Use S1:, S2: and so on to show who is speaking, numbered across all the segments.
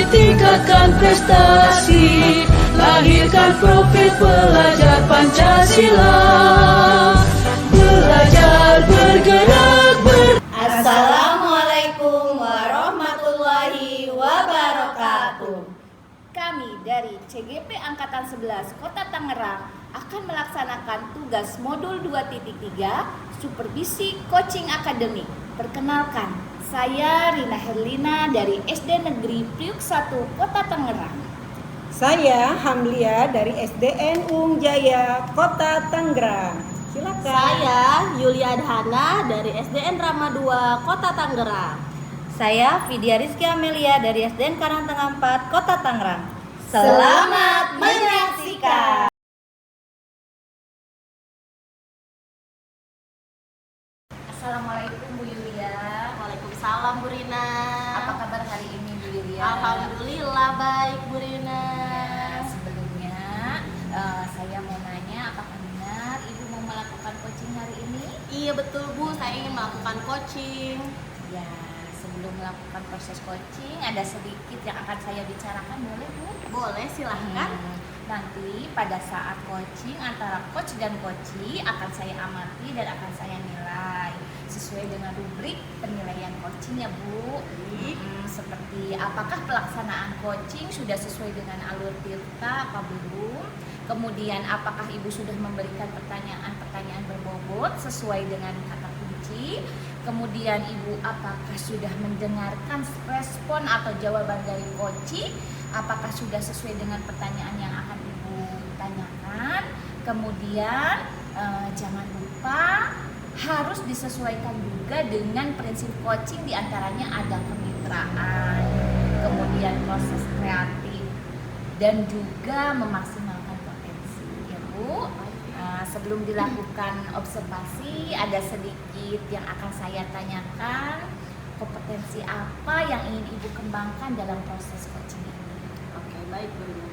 S1: tingkatkan prestasi, lahirkan profil pelajar Pancasila. Belajar, bergerak,
S2: Assalamualaikum warahmatullahi wabarakatuh.
S3: Kami dari CGP Angkatan 11 Kota Tangerang akan melaksanakan tugas modul 2.3 Supervisi Coaching Akademik. Perkenalkan, saya Rina Herlina dari SD Negeri Priuk 1 Kota Tangerang.
S4: Saya Hamlia dari SDN Jaya Kota Tangerang. Silakan.
S2: Saya Yulia Adhana dari SDN Rama 2 Kota Tangerang.
S5: Saya Vidya Rizky Amelia dari SDN Karangtengah 4 Kota Tangerang.
S2: Selamat menyaksikan.
S3: Assalamualaikum Bu Yulia.
S2: Waalaikumsalam Bu Rina.
S3: Apa kabar hari ini Bu Yulia?
S2: Alhamdulillah baik Bu Rina.
S3: Sebelumnya saya mau nanya, apakah benar Ibu mau melakukan coaching hari ini?
S2: Iya betul Bu, saya ingin melakukan coaching.
S3: Ya, sebelum melakukan proses coaching ada sedikit yang akan saya bicarakan, boleh Bu?
S2: Boleh, silahkan.
S3: Nanti pada saat coaching antara coach dan coachee akan saya amati dan akan saya nilai sesuai dengan rubrik penilaian coaching ya Bu. Seperti apakah pelaksanaan coaching sudah sesuai dengan alur tirta apa belum. Kemudian apakah Ibu sudah memberikan pertanyaan-pertanyaan berbobot sesuai dengan kata kunci. Kemudian Ibu apakah sudah mendengarkan respon atau jawaban dari coachee. Apakah sudah sesuai dengan pertanyaan yang akan Ibu tanyakan. Kemudian jangan lupa harus disesuaikan juga dengan prinsip coaching, diantaranya ada kemitraan, kemudian proses kreatif, dan juga memaksimalkan potensi ya Bu. Sebelum dilakukan observasi ada sedikit yang akan saya tanyakan, kompetensi apa yang ingin Ibu kembangkan dalam proses coaching ini?
S2: Oke, baik Bu Rina.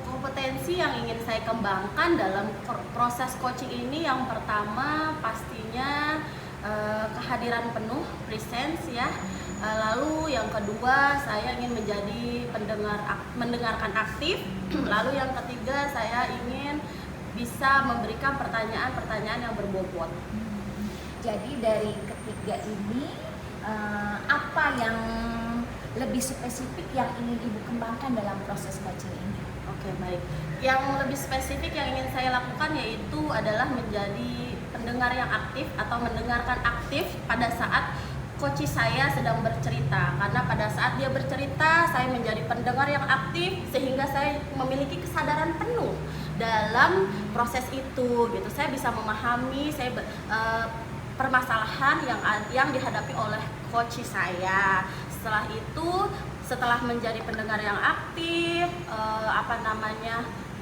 S2: Kompetensi yang ingin saya kembangkan dalam proses coaching ini, yang pertama pastinya kehadiran penuh, presence ya. Lalu yang kedua saya ingin menjadi mendengarkan aktif. Lalu yang ketiga saya ingin bisa memberikan pertanyaan-pertanyaan yang berbobot.
S3: Jadi dari ketiga ini apa yang lebih spesifik yang ingin Ibu kembangkan dalam proses coaching ini?
S2: Oke, baik. Yang lebih spesifik yang ingin saya lakukan yaitu adalah menjadi pendengar yang aktif atau mendengarkan aktif pada saat coach saya sedang bercerita. Karena pada saat dia bercerita, saya menjadi pendengar yang aktif sehingga saya memiliki kesadaran penuh dalam proses itu gitu. Saya bisa memahami permasalahan yang dihadapi oleh coach saya. Setelah itu, setelah menjadi pendengar yang aktif,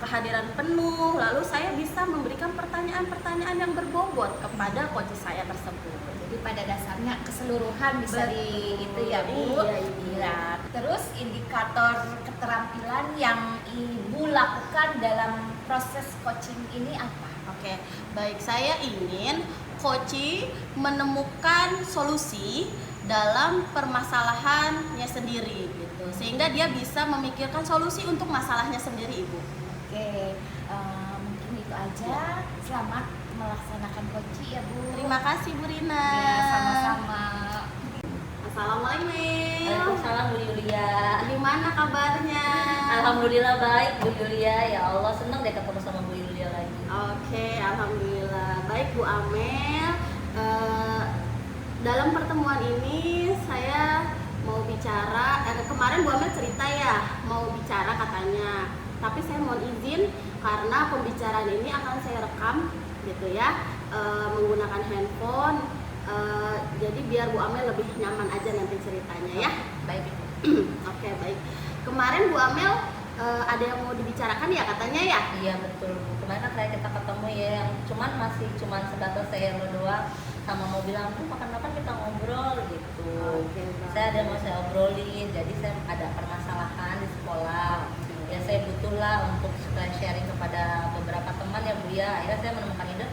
S2: kehadiran penuh, lalu saya bisa memberikan pertanyaan-pertanyaan yang berbobot kepada coach saya tersebut.
S3: Jadi pada dasarnya keseluruhan bisa itu ya Bu.
S2: Iya.
S3: Terus indikator keterampilan yang Ibu lakukan dalam proses coaching ini apa?
S2: Oke, baik. Saya ingin coach menemukan solusi dalam permasalahannya sendiri gitu, sehingga dia bisa memikirkan solusi untuk masalahnya sendiri Ibu.
S3: Oke, mungkin itu aja. Selamat melaksanakan coaching ya Bu.
S2: Terima kasih Bu Rina.
S3: Ya, sama-sama.
S2: Assalamualaikum.
S5: Waalaikumsalam Bu Yulia.
S2: Gimana kabarnya?
S5: Alhamdulillah baik Bu Yulia. Ya Allah, senang deh ketemu sama Bu Yulia lagi.
S2: Oke, alhamdulillah. Baik Bu Amel. Dalam pertemuan ini saya mau bicara, kemarin Bu Amel cerita ya mau bicara katanya, tapi saya mohon izin karena pembicaraan ini akan saya rekam gitu ya, menggunakan handphone, jadi biar Bu Amel lebih nyaman aja nanti ceritanya ya.
S3: Baik.
S2: Oke, baik. Kemarin Bu Amel ada yang mau dibicarakan ya katanya ya?
S5: Iya betul Bu. Kemarin kan kita ketemu ya, masih sebatas saya doang, sama mau bilang tuh kapan-kapan kita ngobrol gitu. Saya ada yang mau saya obrolin, jadi saya ada permasalahan di sekolah. Ya saya butuh lah untuk supaya sharing kepada beberapa teman ya Bu ya. Akhirnya saya menemukan ide,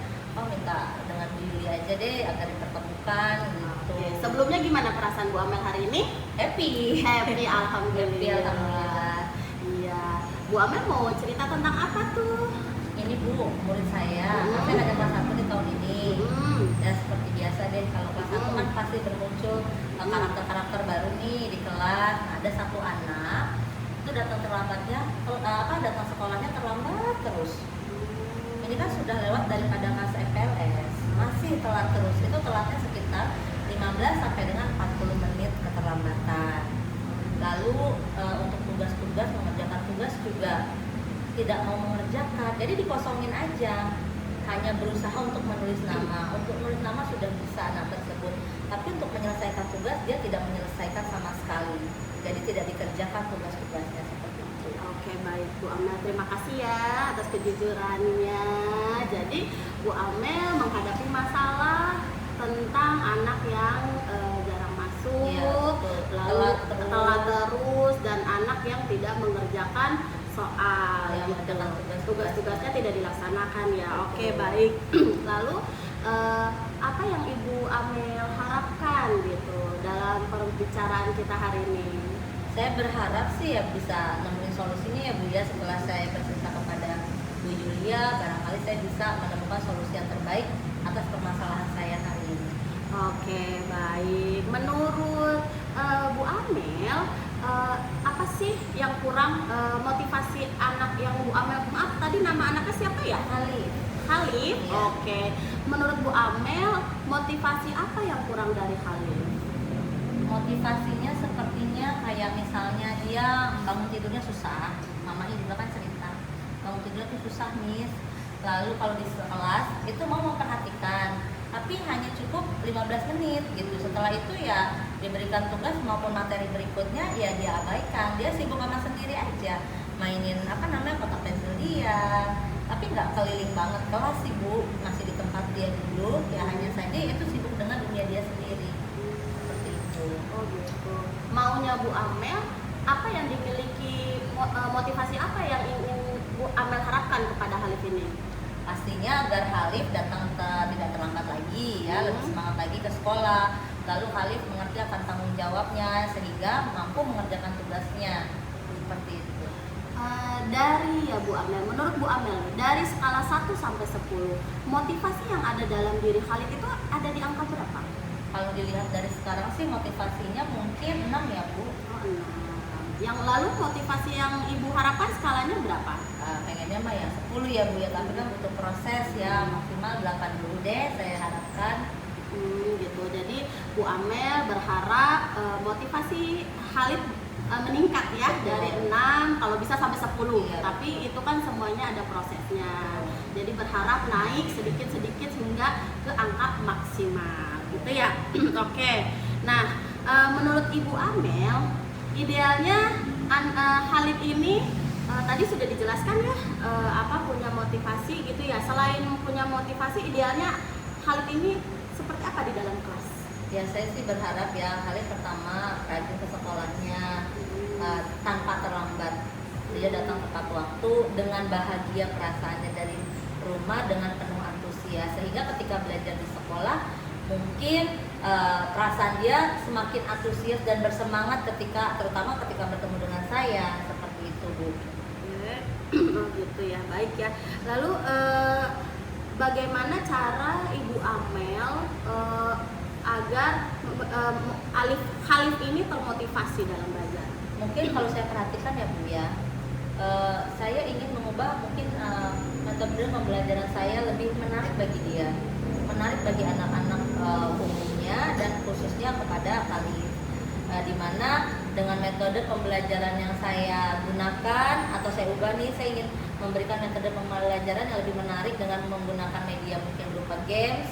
S5: minta minta dengan Bu Yuli aja deh agar dipertemukan gitu.
S2: Oke, sebelumnya gimana perasaan Bu Amel hari ini?
S5: Happy.
S2: Happy, alhamdulillah.
S5: Happy, alhamdulillah.
S2: Iya, Bu Amel mau cerita tentang apa tuh?
S5: Ini Bu, murid saya, saya ada kelas 1 di tahun ini. Ya seperti biasa deh, kalau kelas 1 kan pasti bermuncul karakter-karakter baru nih di kelas. Ada satu anak itu datang terlambatnya, datang sekolahnya terlambat terus. Ini kan sudah lewat daripada masa FLS, masih telat terus. Itu telatnya sekitar 15 sampai dengan 40 menit keterlambatan. Lalu untuk tugas-tugas, mengerjakan tugas juga tidak mau mengerjakan, jadi dikosongin aja, hanya berusaha untuk menulis nama. Untuk menulis nama sudah bisa anak tersebut, tapi untuk menyelesaikan tugas dia tidak menyelesaikan sama sekali, jadi tidak dikerjakan tugas-tugasnya seperti itu.
S2: Oke, baik Bu Amel, terima kasih ya atas kejujurannya. Jadi Bu Amel menghadapi masalah tentang anak yang jarang masuk,
S5: Iya, betul.
S2: lalu
S5: Telat
S2: terus, dan anak yang tidak mengerjakan soal,
S5: Yang
S2: gitu.
S5: mengerjakan
S2: Tugas-tugasnya tidak dilaksanakan ya. Oke, baik. Lalu apa yang Ibu Amel harapkan gitu dalam perbicaraan kita hari ini?
S5: Saya berharap sih ya bisa nemuin solusinya ya Bu ya, setelah saya bercerita kepada Bu Yulia, barangkali saya bisa menemukan solusi yang terbaik atas permasalahan saya hari ini.
S2: Oke, baik. Menurut Bu Amel, apa sih yang kurang motivasi anak yang Bu Amel, maaf tadi nama anaknya siapa ya?
S5: Halif.
S2: Halif.
S5: Iya.
S2: Oke. Menurut Bu Amel, motivasi apa yang kurang dari Halif?
S5: Motivasinya sepertinya kayak misalnya dia bangun tidurnya susah. Mamanya juga kan cerita bangun tidurnya tuh susah Miss. Lalu kalau di kelas itu mau memperhatikan, tapi hanya cukup 15 menit gitu. Setelah itu ya diberikan tugas maupun materi berikutnya ya dia abaikan. Dia sibuk sama sendiri aja, mainin kotak pensil dia, tapi nggak keliling banget kelas sih Bu, masih di tempat dia duduk ya, hanya saja itu sibuk dengan dunia dia sendiri. Seperti itu.
S2: Oh gitu. Maunya Bu Amel, apa yang dimiliki, motivasi apa yang ingin Bu Amel harapkan kepada Halif ini?
S5: Pastinya agar Halif datang tidak terlambat lagi ya, lebih semangat lagi ke sekolah. Lalu Halif mengerti akan tanggung jawabnya sehingga mampu mengerjakan tugasnya. Seperti itu.
S2: Dari ya Bu Amel, menurut Bu Amel dari skala 1 sampai 10, motivasi yang ada dalam diri Halif itu ada di angka berapa?
S5: Kalau dilihat dari sekarang sih motivasinya mungkin 6 ya Bu.
S2: Oh, 6. Yang lalu motivasi yang Ibu harapkan skalanya berapa?
S5: Pengennya mah ya 10 ya Bu ya, tapi kan butuh proses ya, maksimal 8 dulu deh saya harapkan.
S2: Gitu. Jadi Bu Amel berharap motivasi Halif meningkat ya.
S5: Betul.
S2: Dari 6 kalau bisa sampai 10.
S5: Iya.
S2: Tapi itu kan semuanya ada prosesnya. Jadi berharap naik sedikit-sedikit hingga ke angka maksimal gitu ya. Oke. Nah, menurut Ibu Amel, idealnya Halif ini tadi sudah dijelaskan ya, punya motivasi gitu ya. Selain punya motivasi, idealnya Halif ini seperti apa di dalam kelas?
S5: Ya saya sih berharap ya Halif pertama rajin ke sekolahnya, tanpa terlambat. Dia datang tepat waktu dengan bahagia perasaannya dari rumah dengan penuh antusias, sehingga ketika belajar di sekolah mungkin perasaan dia semakin antusias dan bersemangat terutama ketika bertemu dengan saya, seperti itu Bu.
S2: Oh gitu ya, baik ya. Lalu bagaimana cara Ibu Amel agar Halif ini termotivasi dalam belajar?
S5: Mungkin kalau saya perhatikan ya Bu ya, saya ingin mengubah mungkin metode pembelajaran saya lebih menarik bagi dia, menarik bagi anak-anak umumnya dan khususnya kepada Halif, di mana dengan metode pembelajaran yang saya gunakan atau saya ubah nih, saya ingin memberikan metode pembelajaran yang lebih menarik dengan menggunakan media mungkin berupa games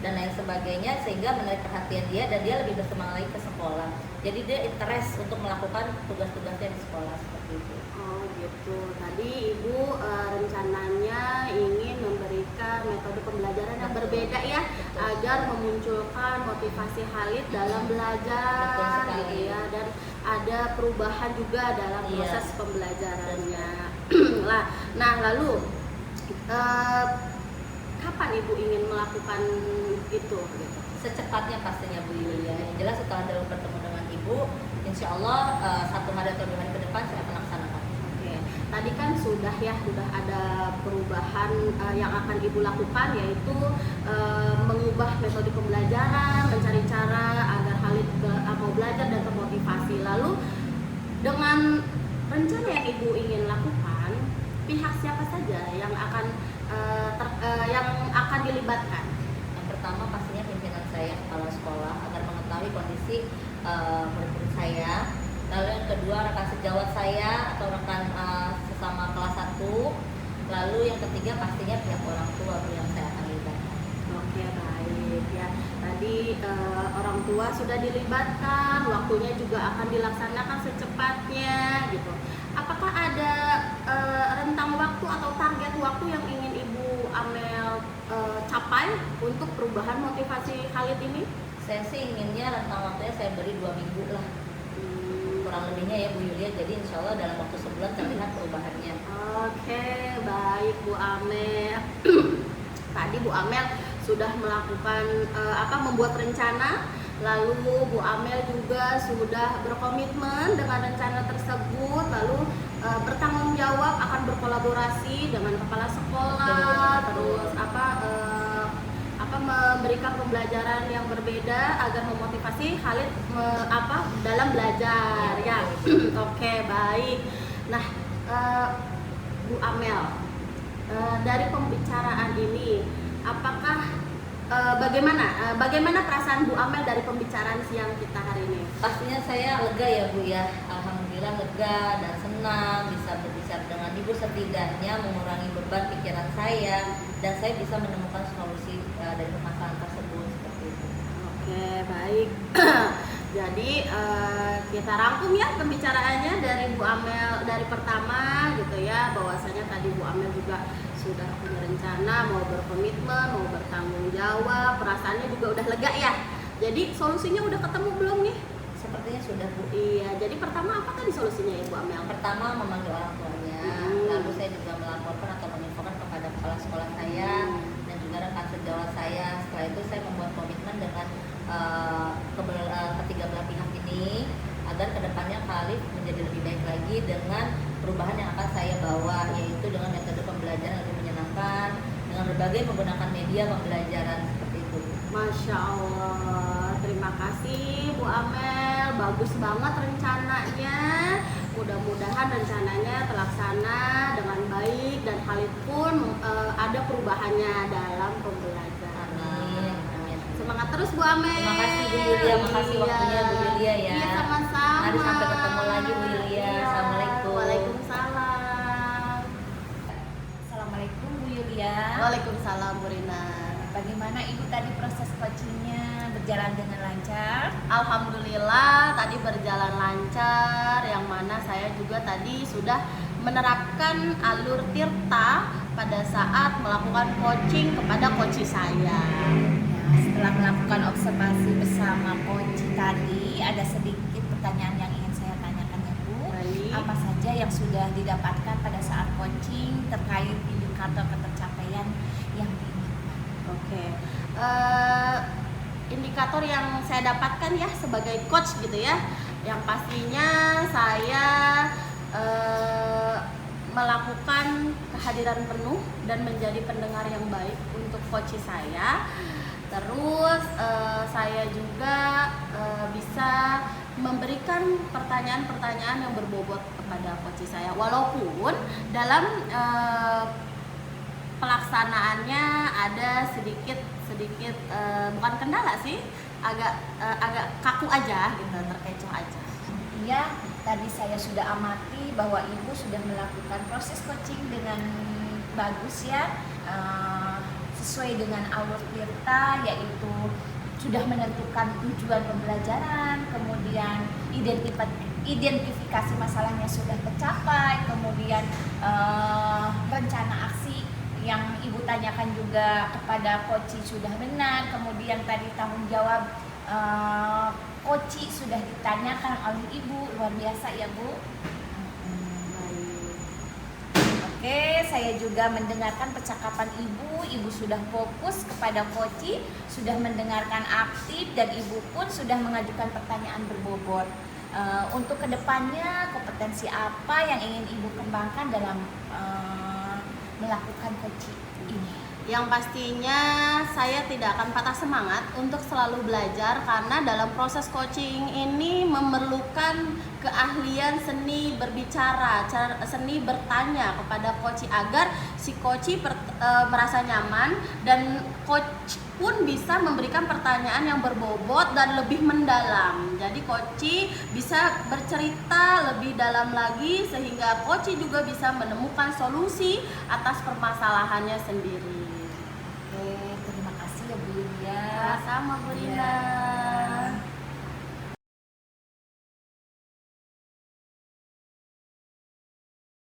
S5: dan lain sebagainya, sehingga menarik perhatian dia dan dia lebih bersemangat lagi ke sekolah. Jadi dia interest untuk melakukan tugas-tugasnya di sekolah, seperti itu.
S2: Oh gitu. Tadi Ibu rencananya ingin memberikan metode pembelajaran yang berbeda ya, agar memunculkan motivasi Halif dalam belajar,
S5: Betul sekali.
S2: gitu ya, dan ada perubahan juga dalam
S5: Iya.
S2: proses pembelajarannya. Nah lalu kapan Ibu ingin melakukan itu? Gitu?
S5: Secepatnya pastinya Bu Yulia. Yang jelas setelah dulu bertemu dengan Ibu, insya Allah 1 hari atau 2 hari ke depan saya akan laksanakan.
S2: Oke, tadi kan sudah ada perubahan yang akan Ibu lakukan, yaitu mengubah metode pembelajaran, mencari cara agar Khalid mau belajar dan termotivasi. Lalu dengan rencana yang Ibu ingin lakukan, pihak siapa saja yang akan dilibatkan?
S5: Yang pertama pastinya pimpinan saya, kepala sekolah, agar mengetahui kondisi murid-murid saya. Lalu yang kedua rekan sejawat saya atau rekan sesama kelas 1. Lalu yang ketiga pastinya pihak orang tua yang saya akan libatkan.
S2: Oke, baik ya. Tadi orang tua sudah dilibatkan, waktunya juga akan dilaksanakan secepatnya gitu. Apakah ada rentang waktu atau target waktu yang ingin Ibu Amel capai untuk perubahan motivasi Khalid ini?
S5: Saya sih inginnya rentang waktunya saya beri 2 minggu lah, kurang lebihnya ya Bu Yulia. Jadi insya Allah dalam waktu sebulan terlihat perubahannya.
S2: Oke, baik Bu Amel. Tadi Bu Amel sudah melakukan membuat rencana, lalu Bu Amel juga sudah berkomitmen dengan rencana tersebut, lalu bertanggung jawab akan berkolaborasi dengan kepala sekolah, terus memberikan pembelajaran yang berbeda agar memotivasi Khalid dalam belajar ya. Oke, baik. Nah, Bu Amel, dari pembicaraan ini, apakah bagaimana perasaan Bu Amel dari pembicaraan siang kita hari ini?
S5: Pastinya saya lega ya Bu ya, alhamdulillah lega dan senang bisa berbicara dengan Ibu, setidaknya mengurangi beban pikiran saya dan saya bisa menemukan solusi dari permasalahan tersebut seperti itu.
S2: Oke, baik. Jadi kita rangkum ya pembicaraannya dari Bu Amel dari pertama gitu ya, bahwasanya tadi Bu Amel juga sudah punya rencana, mau berkomitmen, mau bertanggung jawab, perasaannya juga udah lega ya. Jadi solusinya udah ketemu belum nih?
S5: Sepertinya sudah Bu.
S2: Iya, jadi pertama apa tadi solusinya ya Bu Amel?
S5: Pertama memanggil orang tuanya, lalu saya juga melaporkan atau menginfokan kepada kepala sekolah saya dan juga rekan sejawat saya. Setelah itu saya membuat komitmen dengan ketiga belah pihak ini agar kedepannya Khalid menjadi lebih baik lagi dengan perubahan yang akan saya bawa, yaitu dengan metode pembelajaran lebih menyenangkan dengan berbagai menggunakan media pembelajaran seperti itu.
S2: Masya Allah, terima kasih Bu Amel, bagus banget rencananya. Mudah-mudahan rencananya terlaksana dengan baik dan Khalid pun ada perubahannya dalam pembelajaran.
S5: Amin. Amin.
S2: Semangat terus Bu Amel.
S5: Terima kasih Bu Yulia, makasih waktunya Bu Yulia ya.
S2: Iya, sama-sama.
S5: Mari sampai ketemu lagi Bu Yulia.
S2: Iya.
S5: Assalamualaikum.
S2: Waalaikumsalam.
S3: Assalamualaikum Bu Yulia.
S2: Waalaikumsalam Bu Rina.
S3: Bagaimana Ibu tadi proses coachingnya berjalan dengan lancar?
S2: Alhamdulillah tadi berjalan lancar, yang mana saya juga tadi sudah menerapkan alur tirta pada saat melakukan coaching kepada coach saya.
S3: Nah, setelah melakukan observasi bersama coach tadi, ada sedikit pertanyaan yang ingin saya tanyakan ya Bu.
S2: Baik.
S3: Apa saja yang sudah didapatkan pada saat coaching terkait indikator ketercapaian yang diinginkan?
S2: Oke. Indikator yang saya dapatkan ya sebagai coach gitu ya, yang pastinya saya melakukan kehadiran penuh dan menjadi pendengar yang baik untuk coach saya. Terus saya juga bisa memberikan pertanyaan-pertanyaan yang berbobot kepada coach saya, walaupun dalam pelaksanaannya ada sedikit bukan kendala sih, agak kaku aja gitu, terkecoh aja.
S3: Iya, tadi saya sudah amati bahwa Ibu sudah melakukan proses coaching dengan bagus ya, sesuai dengan alur tirta, yaitu sudah menentukan tujuan pembelajaran, kemudian identifikasi masalahnya sudah tercapai, kemudian rencana aksi yang Ibu tanyakan juga kepada coach sudah benar, kemudian tadi tanggung jawab coach sudah ditanyakan oleh Ibu, luar biasa ya Bu.
S2: Baik.
S3: Oke, saya juga mendengarkan percakapan Ibu sudah fokus kepada Koci, sudah mendengarkan aktif, dan Ibu pun sudah mengajukan pertanyaan berbobot. Untuk kedepannya, kompetensi apa yang ingin Ibu kembangkan dalam melakukan Koci ini?
S2: Yang pastinya saya tidak akan patah semangat untuk selalu belajar, karena dalam proses coaching ini memerlukan keahlian seni berbicara, seni bertanya kepada coach agar si coach merasa nyaman, dan coach pun bisa memberikan pertanyaan yang berbobot dan lebih mendalam. Jadi coach bisa bercerita lebih dalam lagi sehingga coach juga bisa menemukan solusi atas permasalahannya sendiri.
S3: Oke, terima kasih ya Bu Yulia.
S2: Sama Bu Lina.